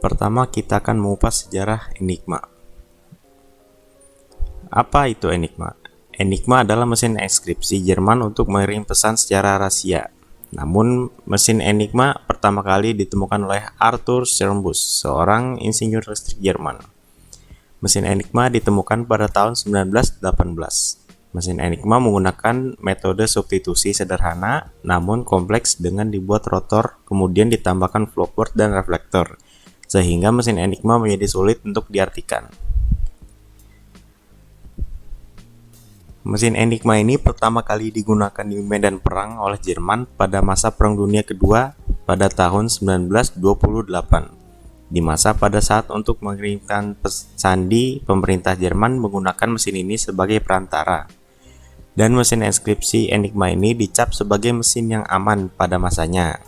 Pertama, kita akan mengupas sejarah Enigma. Apa itu Enigma? Enigma adalah mesin enkripsi Jerman untuk mengirim pesan secara rahasia. Namun, mesin Enigma pertama kali ditemukan oleh Arthur Schirmbus, seorang insinyur listrik Jerman. Mesin Enigma ditemukan pada tahun 1918. Mesin Enigma menggunakan metode substitusi sederhana namun kompleks dengan dibuat rotor kemudian ditambahkan floorboard dan reflektor, sehingga mesin Enigma menjadi sulit untuk diartikan. Mesin Enigma ini pertama kali digunakan di medan perang oleh Jerman pada masa Perang Dunia Kedua pada tahun 1928. Di masa pada saat untuk mengirimkan sandi, pemerintah Jerman menggunakan mesin ini sebagai perantara. Dan mesin enkripsi Enigma ini dicap sebagai mesin yang aman pada masanya,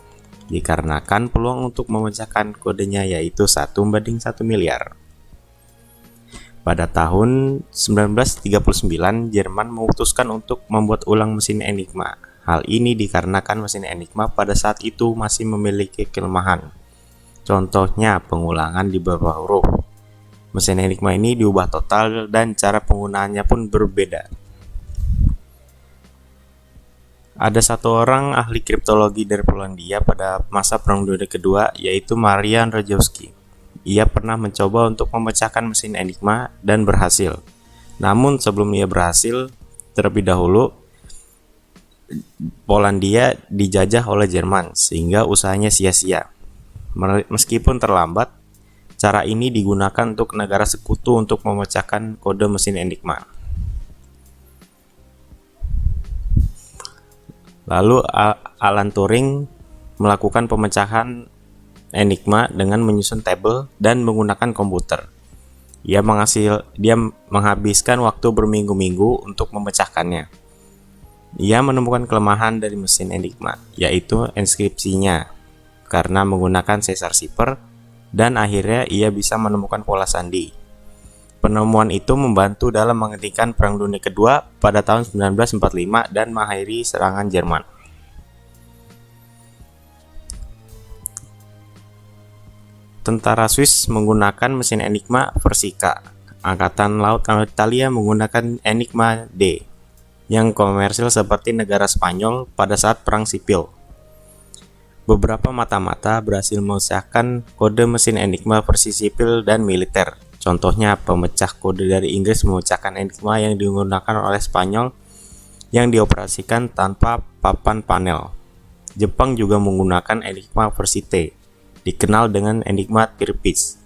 dikarenakan peluang untuk memecahkan kodenya yaitu 1:1 miliar. Pada tahun 1939, Jerman memutuskan untuk membuat ulang mesin Enigma. Hal ini dikarenakan mesin Enigma pada saat itu masih memiliki kelemahan. Contohnya pengulangan di beberapa huruf. Mesin Enigma ini diubah total dan cara penggunaannya pun berbeda. Ada satu orang ahli kriptologi dari Polandia pada masa Perang Dunia Kedua, yaitu Marian Rejewski. Ia pernah mencoba untuk memecahkan mesin Enigma dan berhasil. Namun sebelum ia berhasil, terlebih dahulu Polandia dijajah oleh Jerman, sehingga usahanya sia-sia. Meskipun terlambat, cara ini digunakan untuk negara sekutu untuk memecahkan kode mesin Enigma. Lalu Alan Turing melakukan pemecahan Enigma dengan menyusun tabel dan menggunakan komputer. Dia menghabiskan waktu berminggu-minggu untuk memecahkannya. Ia menemukan kelemahan dari mesin Enigma, yaitu enkripsinya, karena menggunakan Caesar cipher, dan akhirnya ia bisa menemukan pola sandi. Penemuan itu membantu dalam menghentikan Perang Dunia Kedua pada tahun 1945 dan mengakhiri serangan Jerman. Tentara Swiss menggunakan mesin Enigma versi K. Angkatan Laut Italia menggunakan Enigma D, yang komersil seperti negara Spanyol pada saat Perang Sipil. Beberapa mata-mata berhasil memecahkan kode mesin Enigma versi sipil dan militer. Contohnya, pemecah kode dari Inggris memecahkan Enigma yang digunakan oleh Spanyol yang dioperasikan tanpa papan panel. Jepang juga menggunakan Enigma versi T, dikenal dengan Enigma Tirpitz,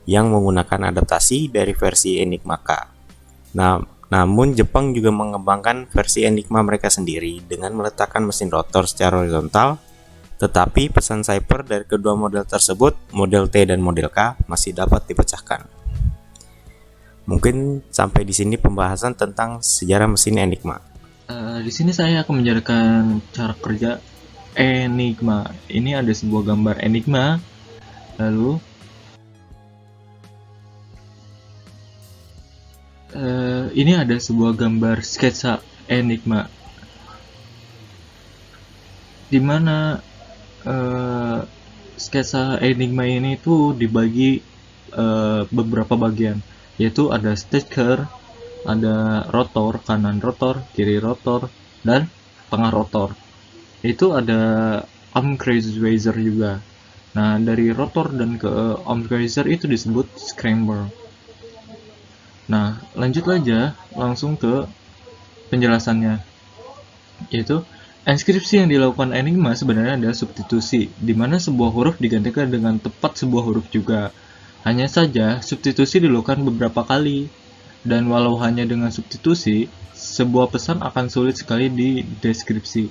yang menggunakan adaptasi dari versi Enigma K. Namun Jepang juga mengembangkan versi Enigma mereka sendiri dengan meletakkan mesin rotor secara horizontal, tetapi pesan cipher dari kedua model tersebut, model T dan model K, masih dapat dipecahkan. Mungkin sampai di sini pembahasan tentang sejarah mesin Enigma. Di sini saya akan menjelaskan cara kerja Enigma. Ini ada sebuah gambar Enigma. Lalu ini ada sebuah gambar sketsa Enigma, di mana sketsa Enigma ini tuh dibagi beberapa bagian, yaitu ada stacker, ada rotor, kanan rotor, kiri rotor, dan tengah rotor. Itu ada Umkreisweiser juga. Nah, dari rotor dan ke Umkreiser itu disebut scramble. Nah, lanjut aja langsung ke penjelasannya, yaitu enkripsi yang dilakukan Enigma sebenarnya adalah substitusi, di mana sebuah huruf digantikan dengan tepat sebuah huruf juga. Hanya saja, substitusi dilakukan beberapa kali, dan walau hanya dengan substitusi, sebuah pesan akan sulit sekali dideskripsi.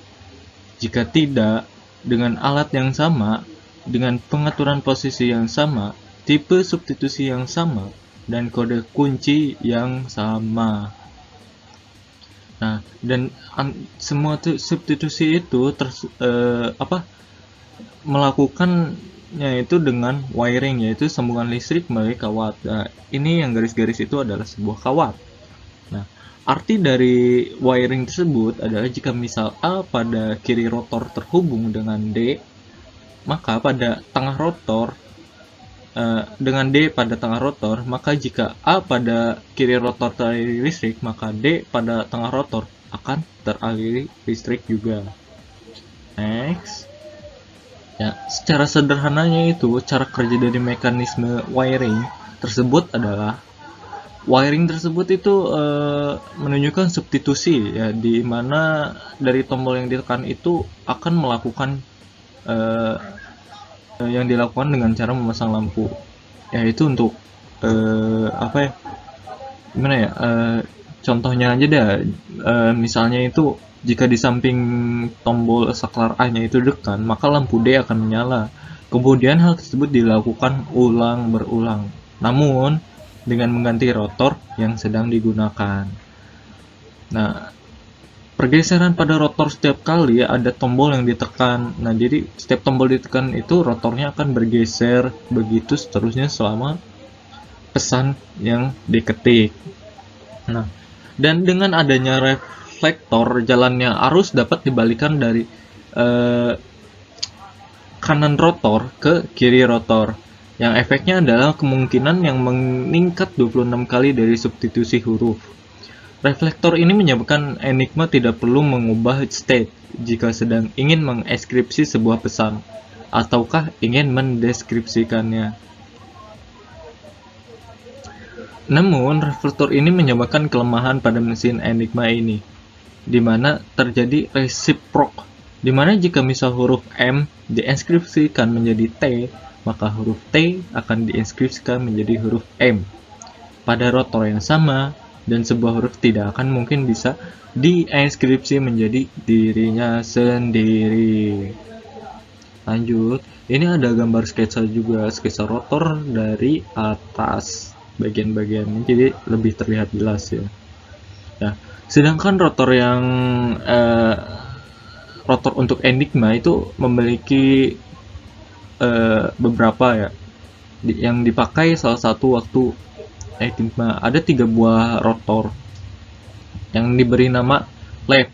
Jika tidak, dengan alat yang sama, dengan pengaturan posisi yang sama, tipe substitusi yang sama, dan kode kunci yang sama. Nah, dan semua substitusi itu melakukannya itu dengan wiring, yaitu sambungan listrik melalui kawat. Nah, ini yang garis-garis itu adalah sebuah kawat. Nah, arti dari wiring tersebut adalah jika misal A pada kiri rotor terhubung dengan D, maka pada tengah rotor dengan D pada tengah rotor, maka jika A pada kiri rotor teraliri listrik, maka D pada tengah rotor akan teraliri listrik juga. Next. Ya, secara sederhananya itu cara kerja dari mekanisme wiring tersebut adalah wiring tersebut itu menunjukkan substitusi, ya, di mana dari tombol yang ditekan itu akan melakukan yang dilakukan dengan cara memasang lampu, yaitu untuk apa ya, gimana ya, contohnya aja deh, misalnya itu jika di samping tombol saklar A nya itu ditekan, maka lampu D akan menyala. Kemudian hal tersebut dilakukan ulang berulang, namun dengan mengganti rotor yang sedang digunakan. Nah, pergeseran pada rotor setiap kali ada tombol yang ditekan. Nah, jadi setiap tombol ditekan itu rotornya akan bergeser, begitu seterusnya selama pesan yang diketik. Nah, dan dengan adanya reflektor, jalannya arus dapat dibalikan dari kanan rotor ke kiri rotor. Yang efeknya adalah kemungkinan yang meningkat 26 kali dari substitusi huruf. Reflektor ini menyebabkan Enigma tidak perlu mengubah state jika sedang ingin mengeskripsi sebuah pesan, ataukah ingin mendeskripsikannya. Namun, reflektor ini menyebabkan kelemahan pada mesin Enigma ini, di mana terjadi resiprok, di mana jika misal huruf M diinskripsikan menjadi T, maka huruf T akan diinskripsikan menjadi huruf M pada rotor yang sama, dan sebuah huruf tidak akan mungkin bisa diinskripsi menjadi dirinya sendiri. Lanjut, ini ada gambar sketsa juga, sketsa rotor dari atas bagian-bagiannya, jadi lebih terlihat jelas ya. Nah, sedangkan rotor yang rotor untuk Enigma itu memiliki beberapa ya, yang dipakai salah satu waktu Enigma ada 3 buah rotor yang diberi nama left,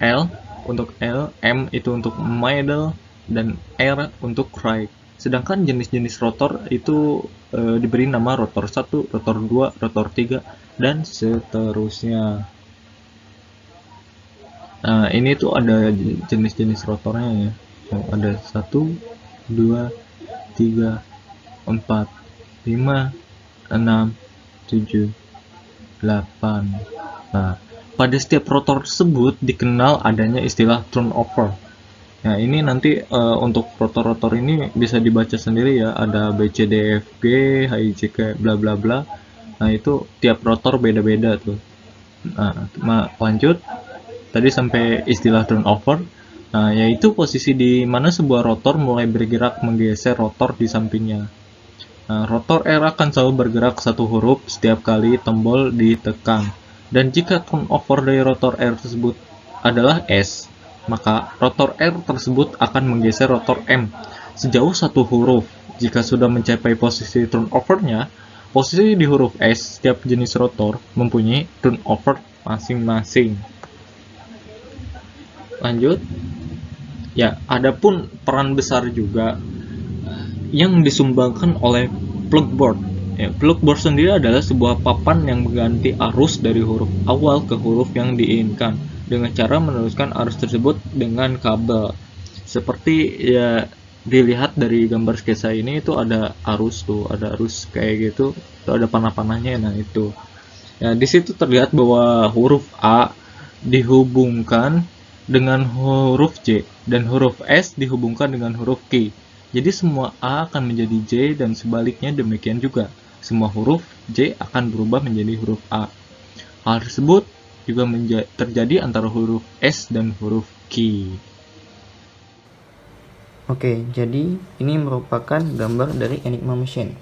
L untuk L, M itu untuk middle, dan R untuk right. Sedangkan jenis-jenis rotor itu diberi nama rotor 1, rotor 2, rotor 3, dan seterusnya. Nah, ini tuh ada jenis-jenis rotornya ya. Yang ada 1, 2, 3, 4, 5, 6, 7, 8. Nah, pada setiap rotor tersebut dikenal adanya istilah turnover. Nah, ini nanti untuk rotor-rotor ini bisa dibaca sendiri ya, ada B C D F G H I J K bla bla bla. Nah, itu tiap rotor beda-beda tuh. Nah, lanjut. Tadi sampai istilah turnover. Nah, yaitu posisi di mana sebuah rotor mulai bergerak menggeser rotor di sampingnya. Nah, rotor R akan selalu bergerak satu huruf setiap kali tombol ditekan. Dan jika turnover dari rotor R tersebut adalah S, maka rotor R tersebut akan menggeser rotor M sejauh satu huruf. Jika sudah mencapai posisi turnovernya, posisi di huruf S, setiap jenis rotor mempunyai turnover masing-masing. Lanjut. Ya, adapun peran besar juga yang disumbangkan oleh plugboard. Ya, plugboard sendiri adalah sebuah papan yang mengganti arus dari huruf awal ke huruf yang diinginkan dengan cara meneruskan arus tersebut dengan kabel. Seperti ya dilihat dari gambar sketsa ini, itu ada arus tuh, ada arus kayak gitu, itu ada panah-panahnya. Nah, itu. Ya, di situ terlihat bahwa huruf A dihubungkan dengan huruf J dan huruf S dihubungkan dengan huruf K. Jadi semua A akan menjadi J dan sebaliknya demikian juga. Semua huruf J akan berubah menjadi huruf A. Hal tersebut juga terjadi antara huruf S dan huruf Q. Oke, jadi ini merupakan gambar dari Enigma Machine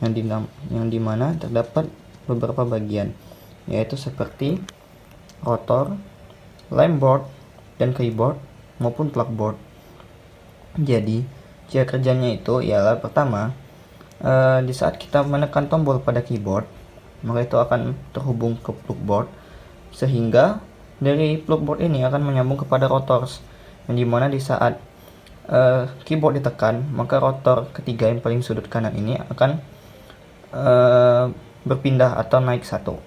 yang dimana terdapat beberapa bagian, yaitu seperti rotor, lameboard, dan keyboard maupun plugboard. Jadi cara kerjanya itu ialah pertama, di saat kita menekan tombol pada keyboard, maka itu akan terhubung ke plugboard, sehingga dari plugboard ini akan menyambung kepada rotors, yang dimana di saat keyboard ditekan, maka rotor ketiga yang paling sudut kanan ini akan berpindah atau naik satu.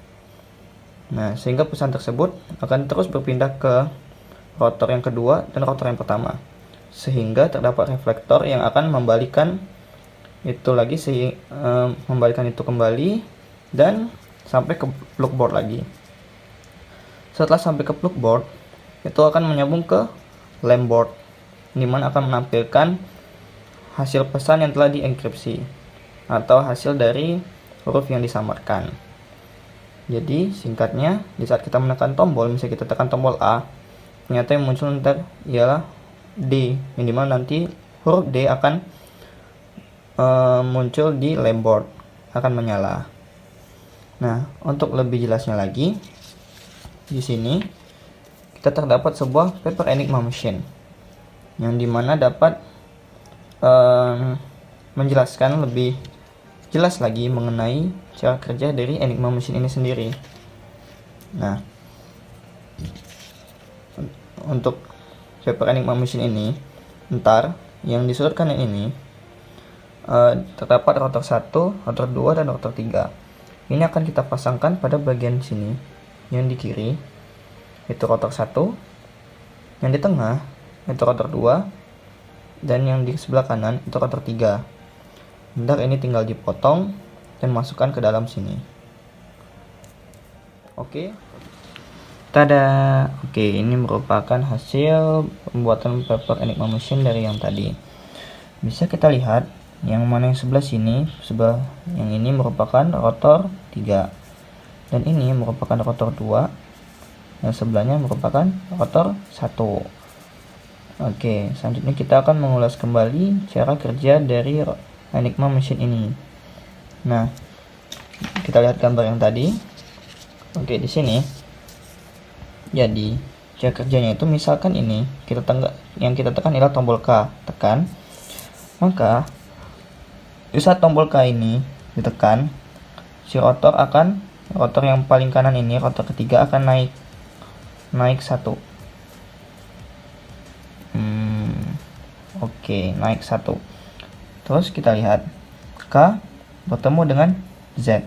Nah, sehingga pesan tersebut akan terus berpindah ke rotor yang kedua dan rotor yang pertama, sehingga terdapat reflektor yang akan membalikan itu lagi, membalikan itu kembali dan sampai ke plug board lagi. Setelah sampai ke plug board, itu akan menyambung ke lamp board, dimana akan menampilkan hasil pesan yang telah dienkripsi atau hasil dari huruf yang disamarkan. Jadi singkatnya, di saat kita menekan tombol, misalnya kita tekan tombol A, ternyata yang muncul ntar ialah D, yang dimana nanti huruf D akan muncul di lamp board, akan menyala. Nah, untuk lebih jelasnya lagi, di sini kita terdapat sebuah paper Enigma machine, yang dimana dapat menjelaskan lebih jelas lagi mengenai cara kerja dari Enigma machine ini sendiri. Nah, untuk paper Enigma machine ini, ntar yang di sudut kanan ini terdapat rotor 1, rotor 2, dan rotor 3. Ini akan kita pasangkan pada bagian sini, yang di kiri itu rotor 1, yang di tengah itu rotor 2, dan yang di sebelah kanan itu rotor 3. Bentar, ini tinggal dipotong dan masukkan ke dalam sini. Oke. Tada. Oke, ini merupakan hasil pembuatan paper Enigma machine dari yang tadi. Bisa kita lihat yang mana yang sebelah sini, sebelah yang ini merupakan rotor 3, dan ini merupakan rotor 2, yang sebelahnya merupakan rotor 1. Oke, selanjutnya kita akan mengulas kembali cara kerja dari Enigma machine ini. Nah, kita lihat gambar yang tadi. Oke, di sini. Jadi, cara kerjanya itu misalkan ini yang kita tekan adalah tombol K, tekan. Maka di saat tombol K ini ditekan, si rotor yang paling kanan ini, rotor ketiga akan naik 1. Oke, naik 1. Terus kita lihat K bertemu dengan Z.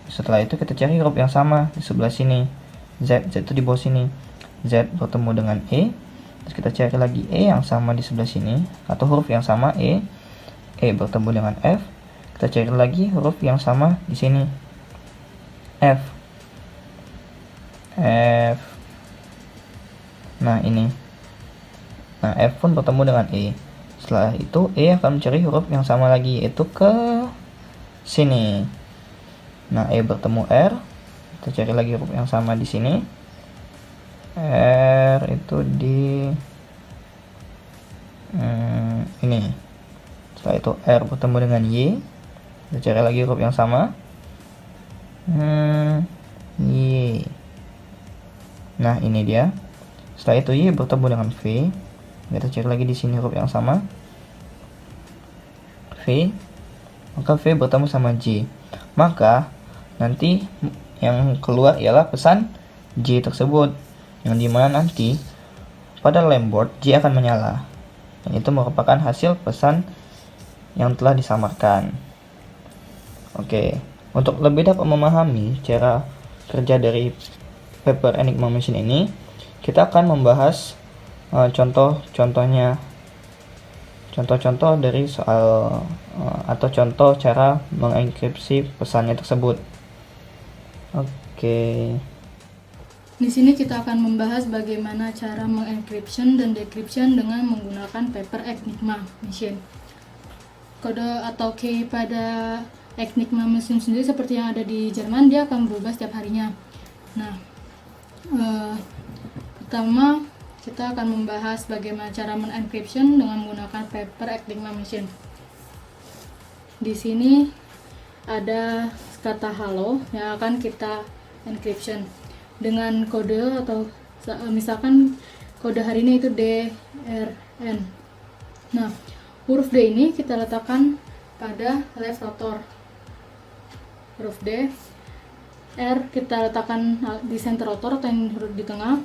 Setelah itu kita cari huruf yang sama di sebelah sini. Z itu di bawah sini. Z bertemu dengan E. Terus kita cari lagi E yang sama di sebelah sini, atau huruf yang sama E. E bertemu dengan F. Kita cari lagi huruf yang sama di sini. F. Nah, ini. Nah, F pun bertemu dengan E. Setelah itu E akan mencari huruf yang sama lagi, yaitu ke sini. Nah, E bertemu R. Kita cari lagi huruf yang sama di sini. R itu di ini. Setelah itu R bertemu dengan Y. Kita cari lagi huruf yang sama. Y. Nah, ini dia. Setelah itu Y bertemu dengan V. Kita cari lagi di sini huruf yang sama, V. Maka V bertemu sama J. Maka nanti yang keluar ialah pesan J tersebut, yang dimana nanti pada lamp board J akan menyala. Dan itu merupakan hasil pesan yang telah disamarkan. Oke, untuk lebih dapat memahami cara kerja dari paper Enigma machine ini, kita akan membahas contoh-contoh dari soal atau contoh cara mengenkripsi pesannya tersebut. Oke. Di sini kita akan membahas bagaimana cara mengencryption dan decryption dengan menggunakan paper Enigma machine. Kode atau key pada Enigma machine sendiri seperti yang ada di Jerman, dia akan berubah setiap harinya. Nah, pertama kita akan membahas bagaimana cara mengencryption dengan menggunakan paper Enigma machine. Di sini ada kata halo yang akan kita encryption dengan kode, atau misalkan kode hari ini itu DRN. Nah, huruf D ini kita letakkan pada left rotor. Huruf D. R kita letakkan di center rotor atau yang di tengah.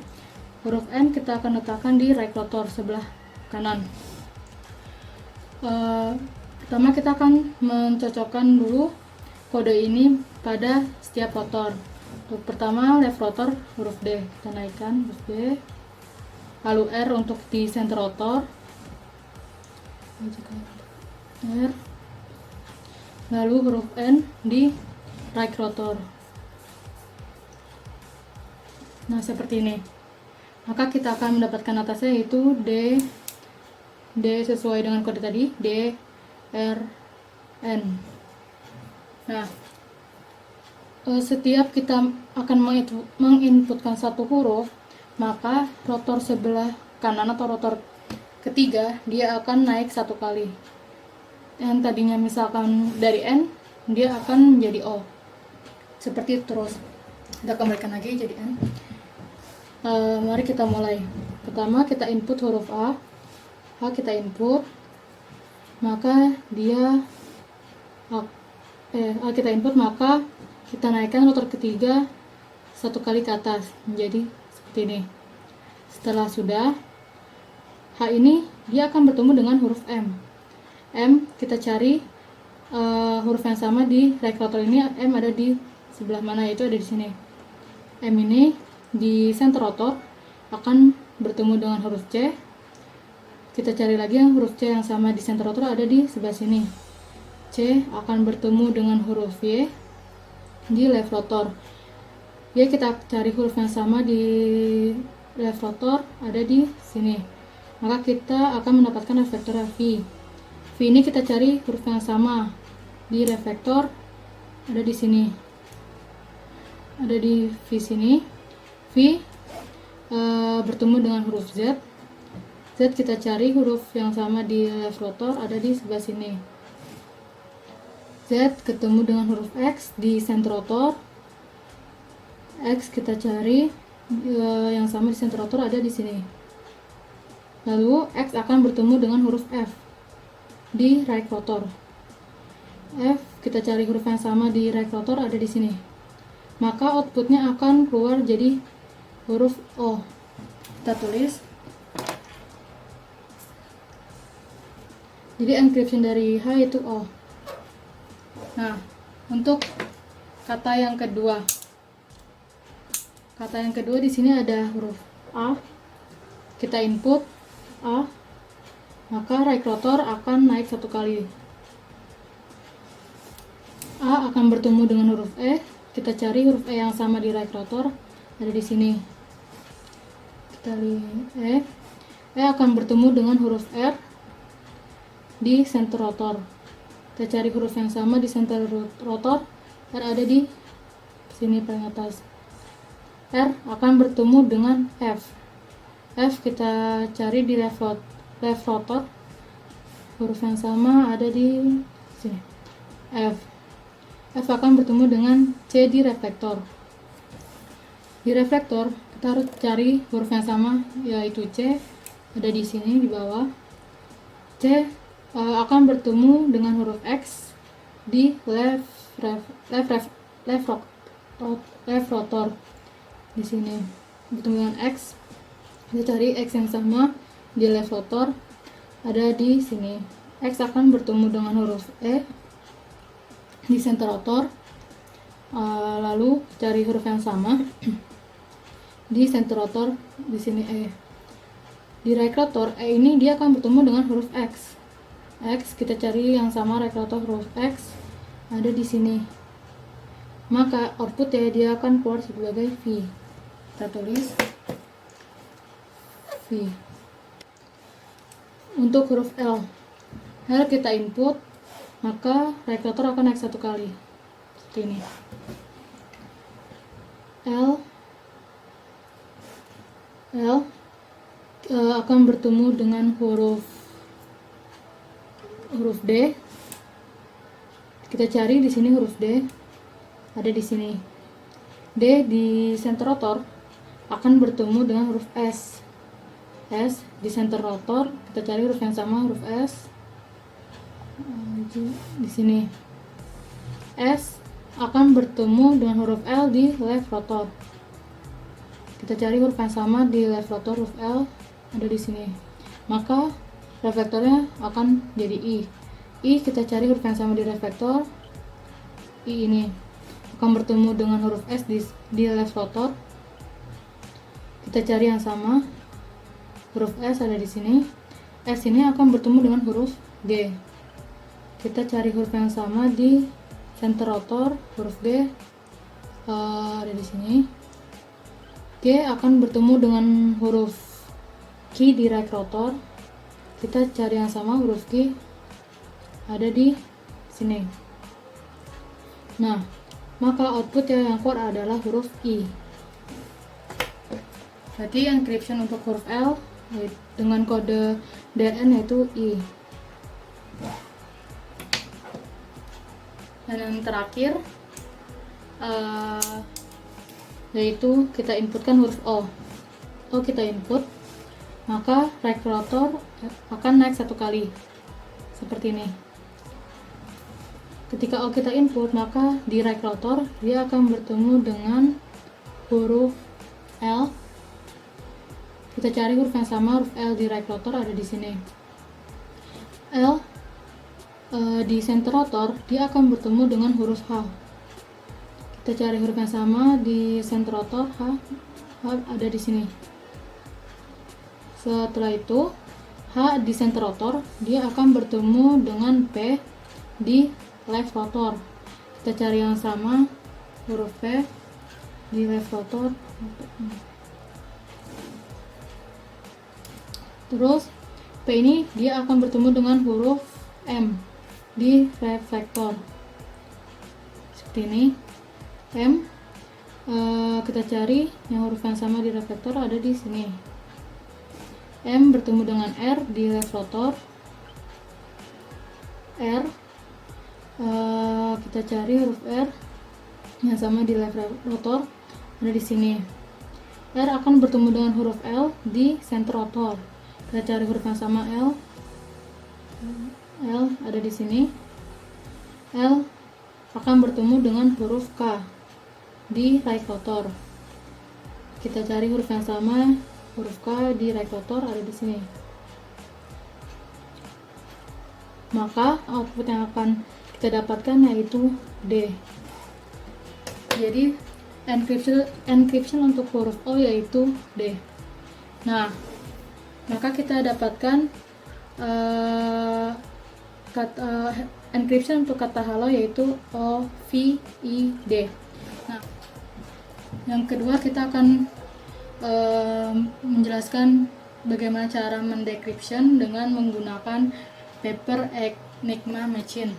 Huruf N kita akan letakkan di right rotor sebelah kanan. Pertama kita akan mencocokkan dulu kode ini pada setiap rotor. Untuk pertama left rotor huruf D, kita naikkan huruf D, lalu R untuk di center rotor, R, lalu huruf N di right rotor. Nah seperti ini. Maka kita akan mendapatkan atasnya yaitu D sesuai dengan kode tadi, D, R, N. Nah, setiap kita akan menginputkan satu huruf, maka rotor sebelah kanan atau rotor ketiga dia akan naik satu kali. Yang tadinya misalkan dari N, dia akan menjadi O. Seperti itu terus. Kita kembalikan lagi jadi N. Mari kita mulai. Pertama kita input huruf A kita input, maka dia A kita input, maka kita naikkan rotor ketiga satu kali ke atas menjadi seperti ini. Setelah sudah, H ini dia akan bertemu dengan huruf M. Kita cari huruf yang sama di right rotor ini. M ada di sebelah mana, yaitu ada di sini. M ini di center rotor akan bertemu dengan huruf C. Kita cari lagi yang huruf C yang sama di center rotor, ada di sebelah sini. C akan bertemu dengan huruf Y di left rotor. Ya, kita cari huruf yang sama di left rotor, ada di sini. Maka kita akan mendapatkan reflektor V. V ini kita cari huruf yang sama di reflektor, ada di sini. Ada di V sini. V bertemu dengan huruf Z. Z kita cari huruf yang sama di left rotor, ada di sebelah sini. Z ketemu dengan huruf X di center rotor. X kita cari yang sama di center rotor, ada di sini. Lalu X akan bertemu dengan huruf F di right rotor. F kita cari huruf yang sama di right rotor, ada di sini. Maka outputnya akan keluar jadi huruf O. Kita tulis. Jadi encryption dari H itu O. Nah, untuk kata yang kedua. Kata yang kedua di sini ada huruf A. Kita input A, maka right rotor akan naik satu kali. A akan bertemu dengan huruf E. Kita cari huruf E yang sama di right rotor, ada di sini. Kita lihat E. E akan bertemu dengan huruf R di center rotor. Kita cari huruf yang sama di center rotor, R ada di sini paling atas. R akan bertemu dengan F. F kita cari di left rotor, huruf yang sama ada di sini. F akan bertemu dengan C di reflektor. Di reflektor kita harus cari huruf yang sama, yaitu C, ada di sini di bawah. C akan bertemu dengan huruf X di left rotor, di sini bertemu dengan X. Kita cari X yang sama di left rotor, ada di sini. X akan bertemu dengan huruf E di center rotor, lalu cari huruf yang sama di center rotor, di sini E. Di right rotor, E ini dia akan bertemu dengan huruf X. X kita cari yang sama right rotor huruf X, ada di sini. Maka output ya dia akan keluar sebagai V. Kita tulis V. Untuk huruf L kita input, maka right rotor akan naik satu kali seperti ini. L akan bertemu dengan huruf D. Kita cari di sini huruf D, ada di sini. D di center rotor akan bertemu dengan huruf S. S di center rotor, kita cari huruf yang sama, huruf S di sini. S akan bertemu dengan huruf L di left rotor. Kita cari huruf yang sama di left rotor, huruf L ada di sini. Maka reflektornya akan jadi I. I kita cari huruf yang sama di reflektor. I ini akan bertemu dengan huruf S di left rotor. Kita cari yang sama. Huruf S ada di sini. S ini akan bertemu dengan huruf G. Kita cari huruf yang sama di center rotor. Huruf G ada di sini. G akan bertemu dengan huruf Q di right rotor. Kita cari yang sama, huruf Q ada di sini. Nah, maka output yang keluar adalah huruf I. Berarti encryption untuk huruf L dengan kode DRN yaitu I. Dan yang terakhir yaitu kita inputkan huruf O. O kita input, maka right rotor akan naik satu kali seperti ini. Ketika O kita input, maka di right rotor dia akan bertemu dengan huruf L. Kita cari huruf yang sama, huruf L di right rotor ada di sini. L di center rotor dia akan bertemu dengan huruf H. Kita cari huruf yang sama di center rotor, H ada di sini. Setelah itu H di center rotor dia akan bertemu dengan P di left rotor. Kita cari yang sama, huruf P di left rotor. Terus P ini dia akan bertemu dengan huruf M di reflektor seperti ini. M kita cari yang huruf yang sama di reflektor ada di sini. M bertemu dengan R di left rotor. R kita cari huruf R yang sama di left rotor ada di sini. R akan bertemu dengan huruf L di center rotor. Kita cari huruf yang sama, L ada di sini. L akan bertemu dengan huruf K di right rotor. Kita cari huruf yang sama, huruf K di right rotor ada di sini. Maka output yang akan kita dapatkan yaitu D. Jadi encryption untuk huruf O yaitu D. Nah, maka kita dapatkan encryption untuk kata halo yaitu OVID. Nah, yang kedua kita akan menjelaskan bagaimana cara mendecryption dengan menggunakan paper Enigma machine.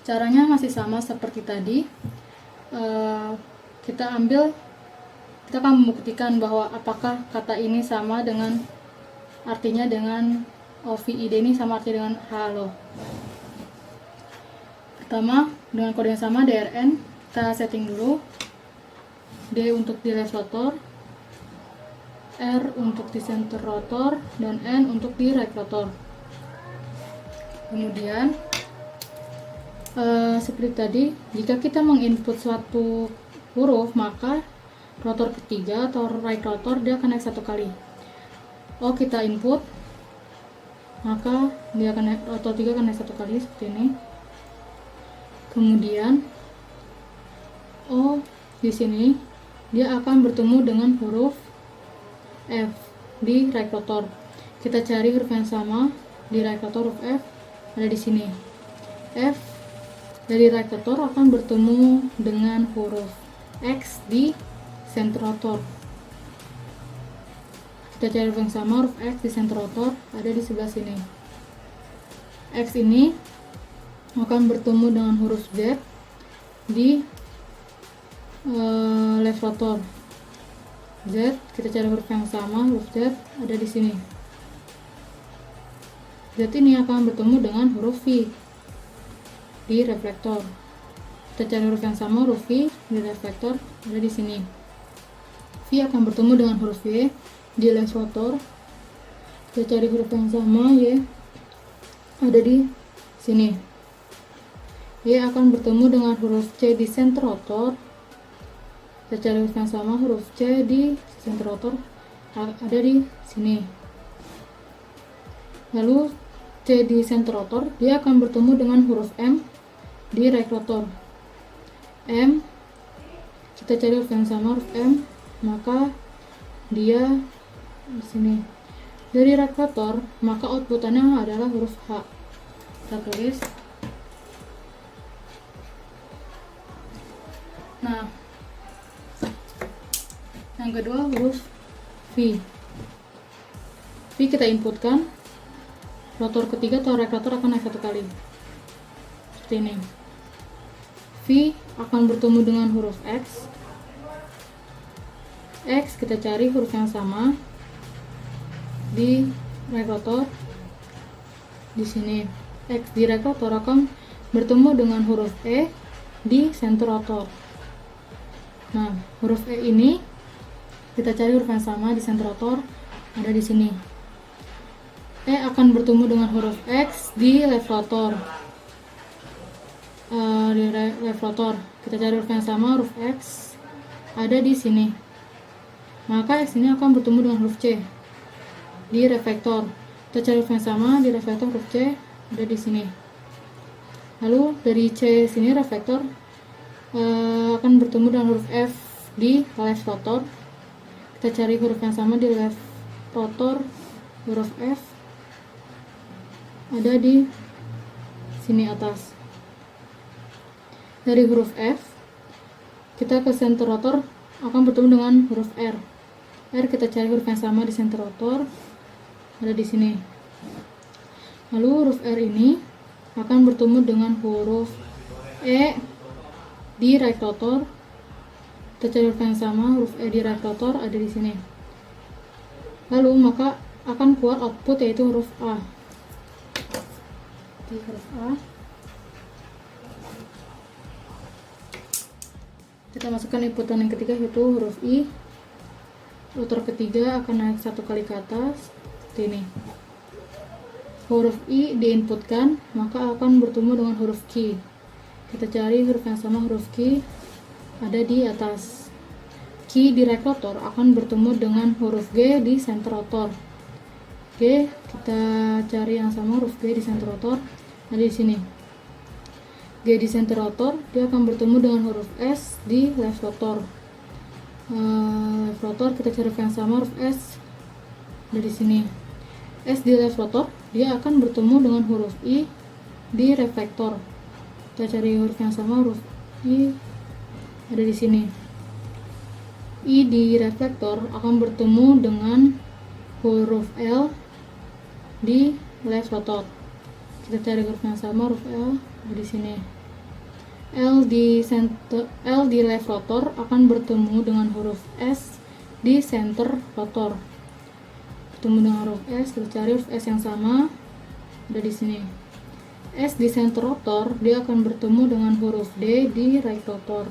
Caranya masih sama seperti tadi. Kita akan membuktikan bahwa apakah kata ini sama dengan artinya dengan OVID ini sama arti dengan halo. Pertama, dengan kode yang sama DRN kita setting dulu. D untuk di left rotor, R untuk di center rotor, dan N untuk di right rotor. Kemudian seperti tadi, jika kita menginput suatu huruf, maka rotor ketiga atau right rotor dia akan naik satu kali. O kita input, maka dia akan naik, rotor 3 akan naik satu kali seperti ini. Kemudian O di sini dia akan bertemu dengan huruf F di right rotor. Kita cari huruf yang sama di right rotor, huruf F ada di sini. F dari right rotor akan bertemu dengan huruf X di center rotor. Kita cari huruf yang sama, huruf X di center rotor ada di sebelah sini. X ini akan bertemu dengan huruf Z di left rotor. Z, kita cari huruf yang sama, huruf Z ada di sini. Z ini akan bertemu dengan huruf V di reflektor. Kita cari huruf yang sama, huruf V di reflektor ada di sini. V akan bertemu dengan huruf Y di left rotor. Kita cari huruf yang sama, Y ada di sini. Y akan bertemu dengan huruf C di center rotor. Kita cari huruf yang sama, huruf C di center rotor ada di sini. Lalu C di center rotor, dia akan bertemu dengan huruf M di right rotor. M, kita cari huruf yang sama, huruf M, maka dia di sini. Dari right rotor, maka outputannya adalah huruf H. Kita tulis. Nah, yang kedua huruf V. V kita inputkan, rotor ketiga atau right rotor akan naik 1 kali. Seperti ini. V akan bertemu dengan huruf X. X kita cari huruf yang sama di right rotor. Di sini X di right rotor akan bertemu dengan huruf E di center rotor. Nah, huruf E ini kita cari huruf yang sama di center rotor, ada di sini. E akan bertemu dengan huruf X di left rotor. Di left rotor kita cari huruf yang sama, huruf X ada di sini. Maka X ini akan bertemu dengan huruf C di reflektor. Kita cari huruf yang sama di reflektor, huruf C ada di sini. Lalu dari C sini reflektor akan bertemu dengan huruf F di left rotor. Kita cari huruf yang sama di left rotor, huruf F ada di sini atas. Dari huruf F kita ke center rotor akan bertemu dengan huruf R. R kita cari huruf yang sama di center rotor, ada di sini. Lalu huruf R ini akan bertemu dengan huruf E di right rotor. Kita cari huruf yang sama, huruf E di right rotor ada di sini. Lalu maka akan keluar output yaitu huruf A. Di huruf A kita masukkan inputan yang ketiga yaitu huruf I. Rotor ketiga akan naik 1 kali ke atas seperti ini. Huruf I diinputkan, maka akan bertemu dengan huruf Q. Kita cari huruf yang sama, huruf Q ada di atas. Q di right rotor akan bertemu dengan huruf G di center rotor. G kita cari yang sama, huruf G di center rotor ada di sini. G di center rotor dia akan bertemu dengan huruf S di left rotor. Left rotor kita cari huruf yang sama, huruf S ada di sini. S di left rotor dia akan bertemu dengan huruf I di reflektor. Kita cari huruf yang sama, huruf I ada di sini. I di reflektor akan bertemu dengan huruf L di left rotor. Kita cari huruf yang sama, huruf L ada di sini. L di left rotor akan bertemu dengan huruf S di center rotor. Bertemu dengan huruf S, kita cari huruf S yang sama ada di sini. S di center rotor dia akan bertemu dengan huruf D di right rotor.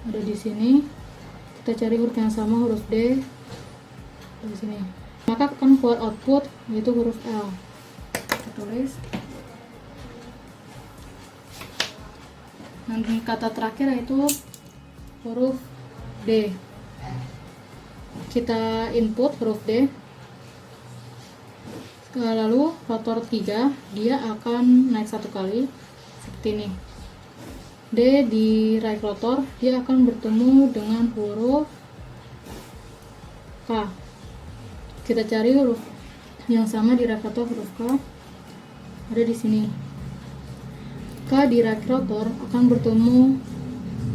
Ada di sini. Kita cari huruf yang sama, huruf D di sini. Maka akan keluar output yaitu huruf L. Kita tulis. Dan kata terakhir yaitu huruf D. Kita input huruf D. Lalu rotor 3 dia akan naik 1 kali seperti ini. D di right rotor dia akan bertemu dengan huruf K. Kita cari huruf yang sama di right rotor, huruf K ada di sini. K di right rotor akan bertemu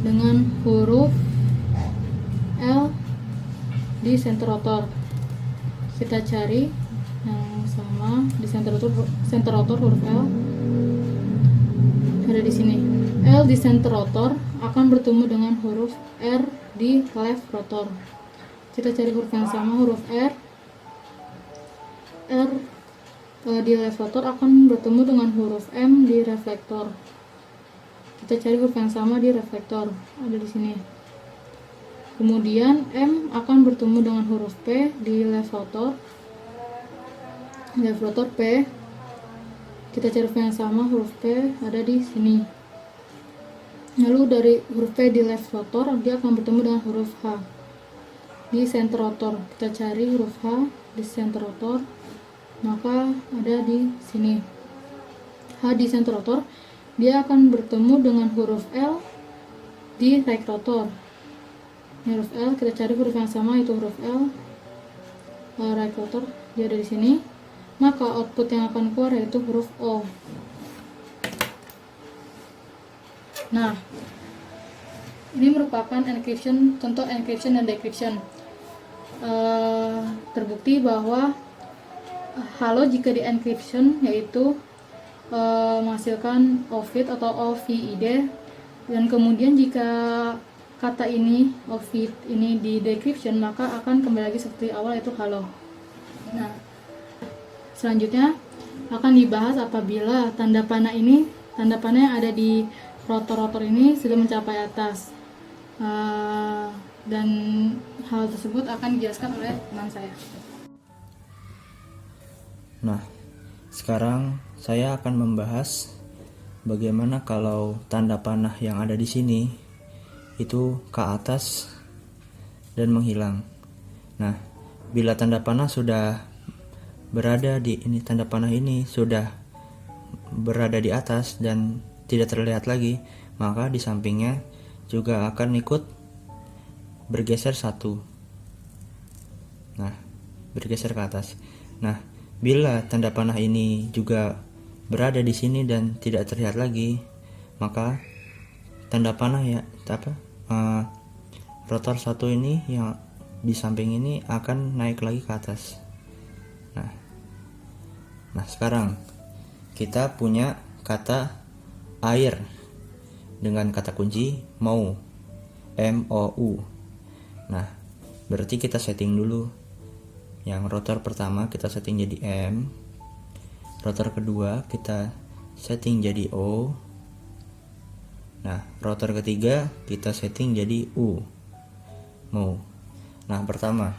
dengan huruf L di center rotor. Kita cari yang sama di center rotor huruf L ada di sini. L di center rotor akan bertemu dengan huruf R di left rotor. Kita cari huruf yang sama, huruf R. R di left rotor akan bertemu dengan huruf M di reflektor. Kita cari huruf yang sama di reflektor, ada di sini. Kemudian M akan bertemu dengan huruf P di left rotor. Left rotor P. Kita cari huruf yang sama, huruf P ada di sini. Lalu dari huruf P di left rotor dia akan bertemu dengan huruf H di center rotor. Kita cari huruf H di center rotor maka ada di sini. H di center rotor, dia akan bertemu dengan huruf L di right rotor. Ini huruf L, kita cari huruf yang sama, itu huruf L. Right rotor, dia ada di sini. Maka output yang akan keluar yaitu huruf O. Nah, ini merupakan encryption, contoh encryption dan decryption. Terbukti bahwa halo jika di encryption yaitu menghasilkan OVID atau OVID, dan kemudian jika kata ini OVID ini di decryption maka akan kembali lagi seperti awal, yaitu halo. Nah, selanjutnya akan dibahas apabila tanda panah yang ada di rotor-rotor ini sudah mencapai atas, dan hal tersebut akan dijelaskan oleh teman saya. Nah, sekarang saya akan membahas bagaimana kalau tanda panah yang ada di sini itu ke atas dan menghilang. Nah, bila tanda panah sudah berada di tanda panah ini sudah berada di atas dan tidak terlihat lagi, maka di sampingnya juga akan ikut bergeser satu. Nah, bergeser ke atas. Nah, bila tanda panah ini juga berada di sini dan tidak terlihat lagi, maka tanda panah rotor satu ini yang di samping ini akan naik lagi ke atas. Nah, sekarang kita punya kata air dengan kata kunci MOU, MOU. Nah, berarti kita setting dulu. Yang rotor pertama kita setting jadi M, rotor kedua kita setting jadi O. Nah, rotor ketiga kita setting jadi U, MOU. Nah, pertama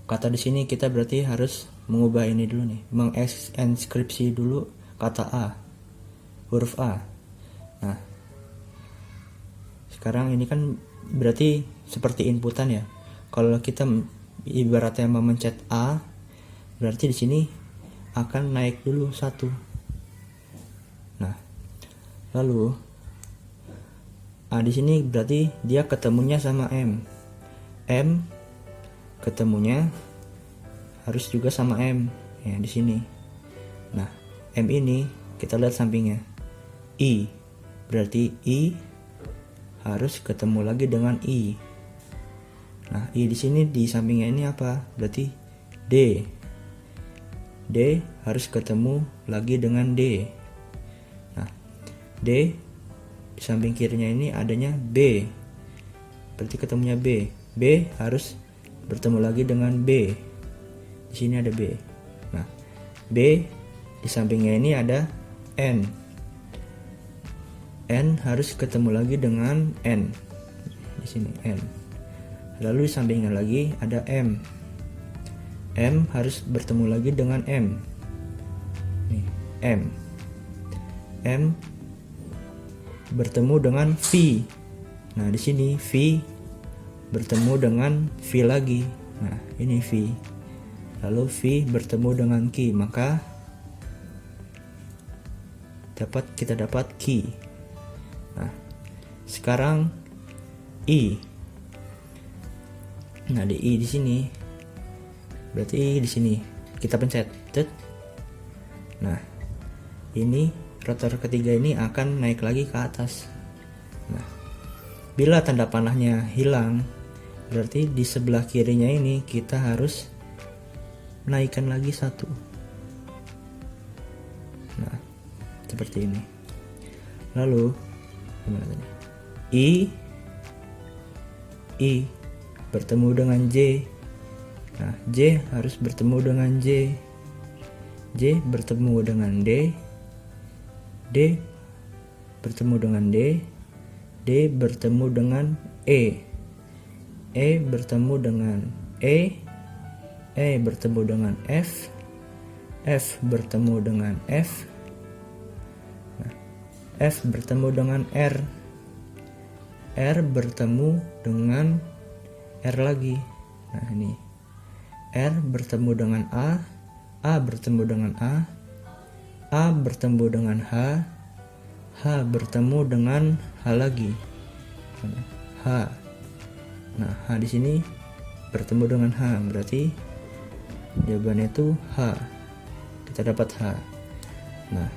kata di sini kita berarti harus mengubah ini dulu nih, menginskripsi dulu kata A, huruf A. Nah, sekarang ini kan berarti seperti inputan ya. Kalau kita ibaratnya memencet A, berarti di sini akan naik dulu satu. Nah, lalu A di sini berarti dia ketemunya sama M. M ketemunya harus juga sama M ya di sini. Nah, M ini kita lihat sampingnya I, berarti I harus ketemu lagi dengan I. Nah, I di sini di sampingnya ini apa? Berarti D. D harus ketemu lagi dengan D. Nah, D di samping kirinya ini adanya B. Berarti ketemunya B. B harus bertemu lagi dengan B. Di sini ada B. Nah, B di sampingnya ini ada N. N harus ketemu lagi dengan N. Di sini N. Lalu di sampingnya lagi ada M. M harus bertemu lagi dengan M. Nih, M. M bertemu dengan V. Nah, di sini V bertemu dengan V lagi. Nah, ini V. Lalu V bertemu dengan Q, maka kita dapat Q. Nah, sekarang I. Nah, di I di sini berarti di sini kita pencet. Nah, ini rotor ketiga ini akan naik lagi ke atas. Nah, bila tanda panahnya hilang, berarti di sebelah kirinya ini kita harus naikkan lagi satu. Nah, seperti ini. Lalu gimana tadi? I bertemu dengan J. Nah, J harus bertemu dengan J. J bertemu dengan D. D bertemu dengan D. D bertemu dengan E. E bertemu dengan E. E bertemu dengan F. F bertemu dengan F. Nah, F bertemu dengan R. R bertemu dengan R lagi. Nah, ini R bertemu dengan A. A bertemu dengan A bertemu dengan H bertemu dengan H lagi, H. Nah, H di sini bertemu dengan H, berarti jawabannya itu H. Kita dapat H. Nah,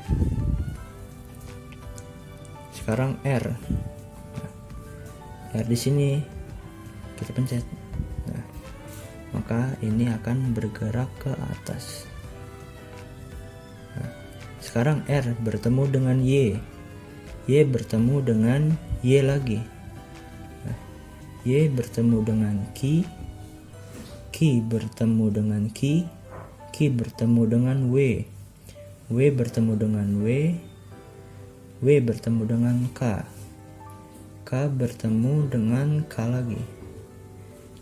sekarang R. Nah, R di sini kita pencet. Nah, maka ini akan bergerak ke atas. Nah, sekarang R bertemu dengan Y. Y bertemu dengan Y lagi. Nah, Y bertemu dengan Q bertemu dengan Q bertemu dengan W bertemu dengan W bertemu dengan K bertemu dengan K lagi.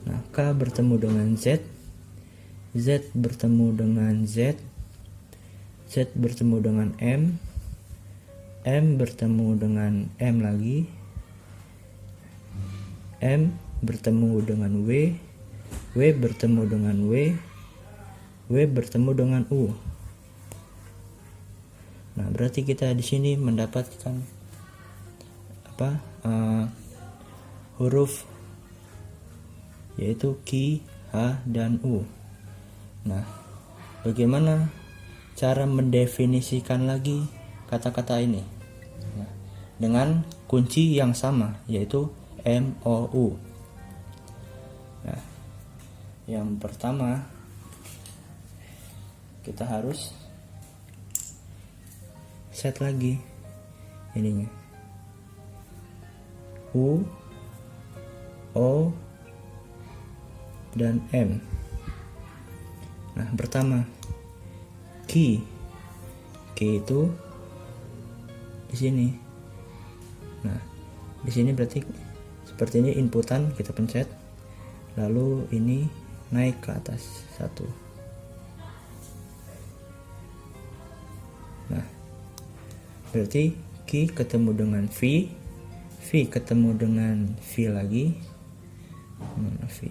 Nah, K bertemu dengan Z bertemu dengan Z bertemu dengan M bertemu dengan M lagi, M bertemu dengan W bertemu dengan W bertemu dengan U. Nah, berarti kita di sini mendapatkan huruf yaitu Q, H, dan U. Nah, bagaimana cara mendefinisikan lagi kata-kata ini? Nah, dengan kunci yang sama yaitu MOU. Nah, yang pertama kita harus set lagi ininya, U, O, dan M. Nah, pertama Q itu di sini. Nah, di sini berarti seperti ini, inputan kita pencet, lalu ini naik ke atas satu. Nah, berarti Q ketemu dengan V ketemu dengan V lagi, mana V?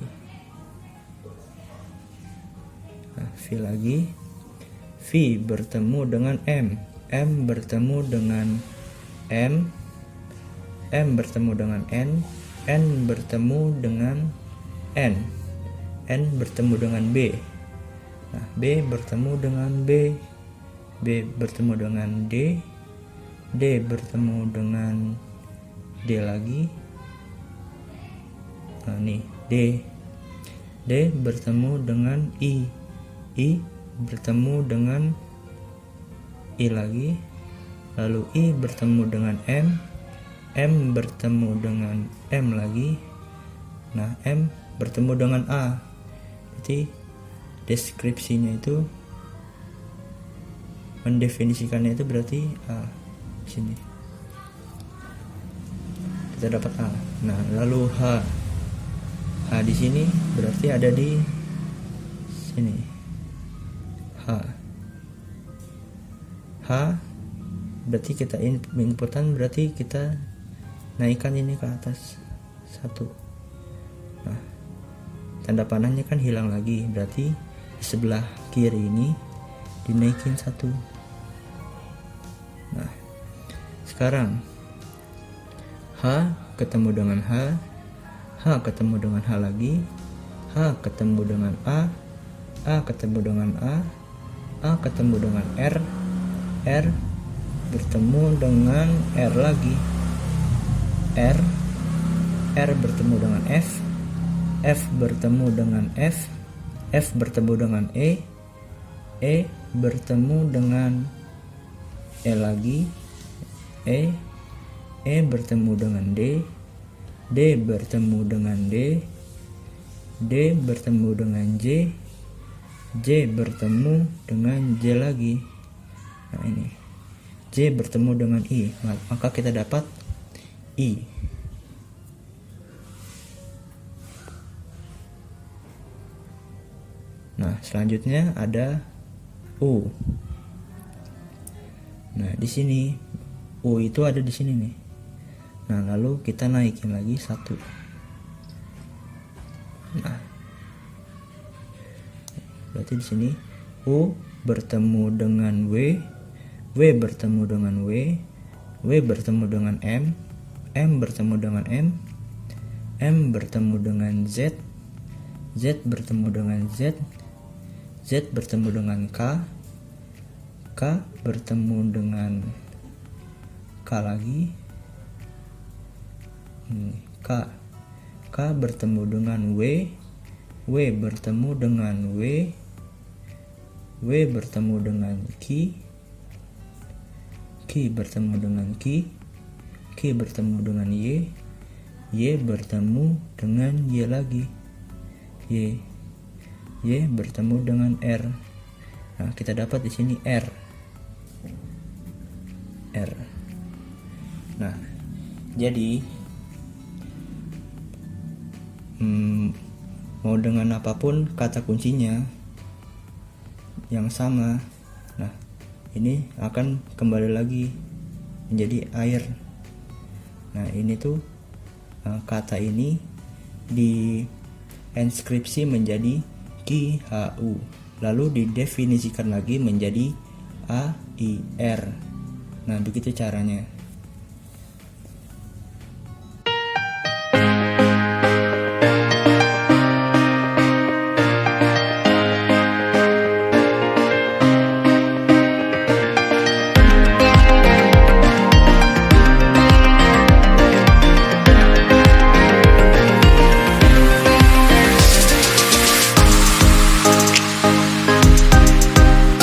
Nah, V lagi, V bertemu dengan M bertemu dengan M bertemu dengan N bertemu dengan N bertemu dengan B. Nah, B bertemu dengan B bertemu dengan D bertemu dengan D lagi. Nah, nih D bertemu dengan I bertemu dengan I lagi, lalu I bertemu dengan M bertemu dengan M lagi. Nah, M bertemu dengan A, jadi deskripsinya itu, mendefinisikannya itu berarti A sini kita dapat A. Nah, lalu H di sini berarti ada di sini. H berarti kita inputan, berarti kita naikkan ini ke atas satu. Nah, tanda panahnya kan hilang lagi, berarti di sebelah kiri ini dinaikin satu. Nah, sekarang H ketemu dengan H ketemu dengan H lagi, H ketemu dengan A ketemu dengan A ketemu dengan R bertemu dengan R lagi, R bertemu dengan F bertemu dengan F bertemu dengan E bertemu dengan E lagi, E bertemu dengan D bertemu dengan D bertemu dengan J bertemu dengan J lagi. Nah, ini J bertemu dengan I, maka kita dapat I. Nah, selanjutnya ada U. Nah, di sini U itu ada di sini nih. Nah, lalu kita naikin lagi satu. Nah, berarti di sini U bertemu dengan W bertemu dengan W bertemu dengan M bertemu dengan M bertemu dengan Z bertemu dengan Z bertemu dengan K bertemu dengan K lagi, K bertemu dengan W bertemu dengan W bertemu dengan Q bertemu dengan Q bertemu dengan Y bertemu dengan Y lagi, Y bertemu dengan R. Nah, kita dapat di sini R. Nah, jadi mau dengan apapun kata kuncinya yang sama, nah ini akan kembali lagi menjadi air. Nah, ini tuh kata ini di enskripsi menjadi QHU, lalu didefinisikan lagi menjadi AIR. Nah, begitu caranya.